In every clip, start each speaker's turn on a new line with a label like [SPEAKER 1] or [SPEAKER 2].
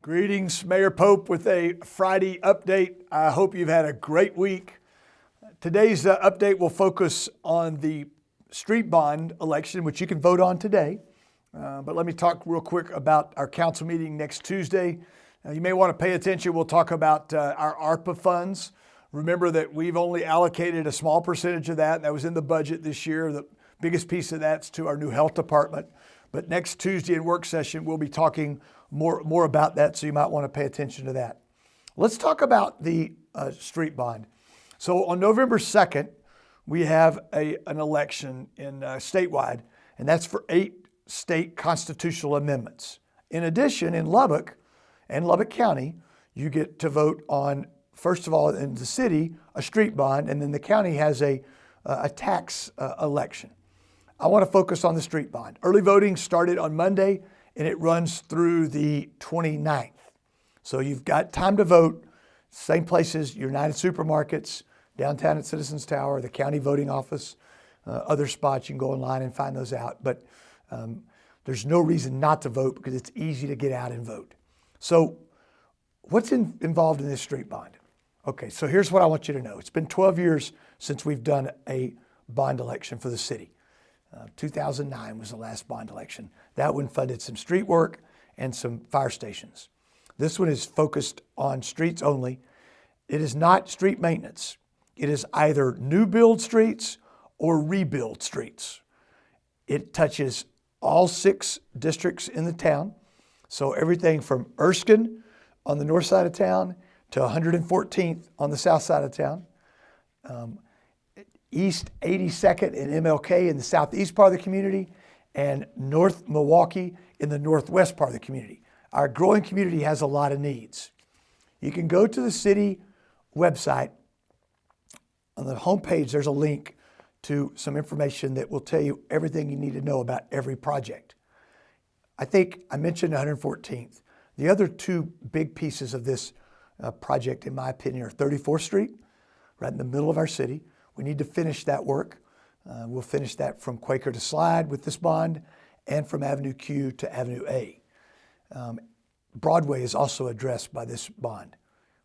[SPEAKER 1] Greetings, Mayor Pope with a Friday update. I hope you've had a great week. Today's update will focus on the street bond election, which you can vote on today. But let me talk real quick about our council meeting next Tuesday. You may want to pay attention. We'll talk about our ARPA funds. Remember that we've only allocated a small percentage of that, and that was in the budget this year. The biggest piece of that's to our new health department. But next Tuesday in work session, we'll be talking more about that, so you might want to pay attention to that. Let's talk about the street bond. So on November 2nd, we have an election in statewide, and that's for 8 state constitutional amendments. In addition, in Lubbock and Lubbock County, you get to vote on, first of all, in the city, a street bond, and then the county has a tax election. I want to focus on the street bond. Early voting started on Monday, and it runs through the 29th. So you've got time to vote. Same places, United Supermarkets, downtown at Citizens Tower, the county voting office, other spots. You can go online and find those out. But there's no reason not to vote because it's easy to get out and vote. So what's involved in this street bond? Okay, so here's what I want you to know. It's been 12 years since we've done a bond election for the city. 2009 was the last bond election. That one funded some street work and some fire stations. This one is focused on streets only. It is not street maintenance. It is either new build streets or rebuild streets. It touches all 6 districts in the town. So everything from Erskine on the north side of town to 114th on the south side of town. East 82nd and MLK in the southeast part of the community, and North Milwaukee in the northwest part of the community. Our growing community has a lot of needs. You can go to the city website. On the homepage, there's a link to some information that will tell you everything you need to know about every project. I think I mentioned 114th. The other 2 big pieces of this project, in my opinion, are 34th Street, right in the middle of our city. We need to finish that work. We'll finish that from Quaker to Slide with this bond and from Avenue Q to Avenue A. Broadway is also addressed by this bond.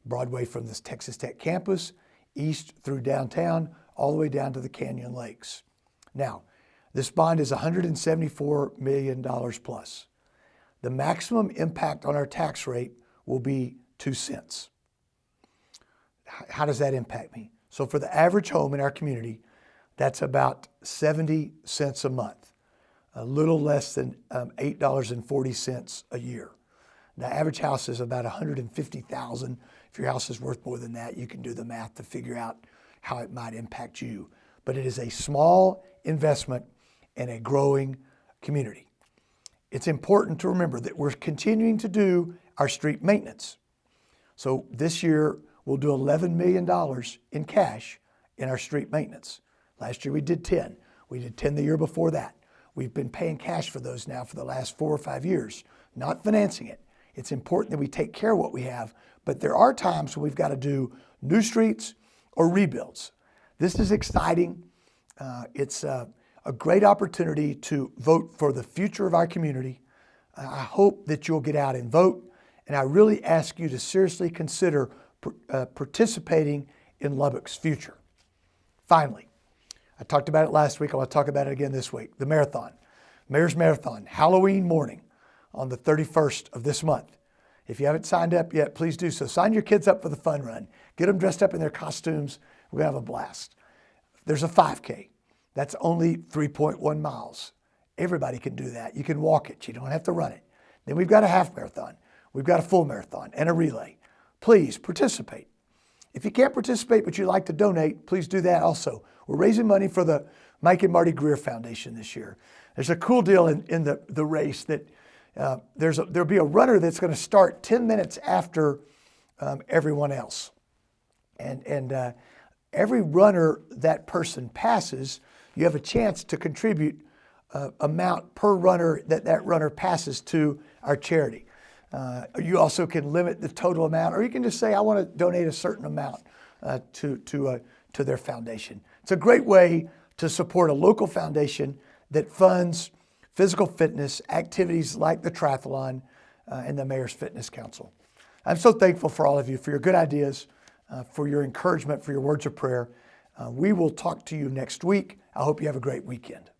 [SPEAKER 1] Broadway from this Texas Tech campus, east through downtown, all the way down to the Canyon Lakes. Now, this bond is $174 million plus. The maximum impact on our tax rate will be 2 cents. How does that impact me? So for the average home in our community, that's about 70 cents a month, a little less than $8.40 a year. The average house is about $150,000. If your house is worth more than that, you can do the math to figure out how it might impact you. But it is a small investment in a growing community. It's important to remember that we're continuing to do our street maintenance. So this year, we'll do $11 million in cash in our street maintenance. Last year we did 10. We did 10 the year before that. We've been paying cash for those now for the last 4 or 5 years, not financing it. It's important that we take care of what we have, but there are times when we've got to do new streets or rebuilds. This is exciting. It's a great opportunity to vote for the future of our community. I hope that you'll get out and vote, and I really ask you to seriously consider participating in Lubbock's future. Finally, I talked about it last week. I want to talk about it again this week. The marathon, Mayor's Marathon, Halloween morning on the 31st of this month. If you haven't signed up yet, please do so. Sign your kids up for the fun run. Get them dressed up in their costumes. We're going to have a blast. There's a 5K. That's only 3.1 miles. Everybody can do that. You can walk it. You don't have to run it. Then we've got a half marathon. We've got a full marathon and a relay. Please participate. If you can't participate but you'd like to donate, please do that also. We're raising money for the Mike and Marty Greer Foundation this year. There's a cool deal in the race that there'll be a runner that's going to start 10 minutes after everyone else. And every runner that person passes, you have a chance to contribute amount per runner that runner passes to our charity. You also can limit the total amount, or you can just say, I want to donate a certain amount to their foundation. It's a great way to support a local foundation that funds physical fitness activities like the triathlon, and the Mayor's Fitness Council. I'm so thankful for all of you, for your good ideas, for your encouragement, for your words of prayer. We will talk to you next week. I hope you have a great weekend.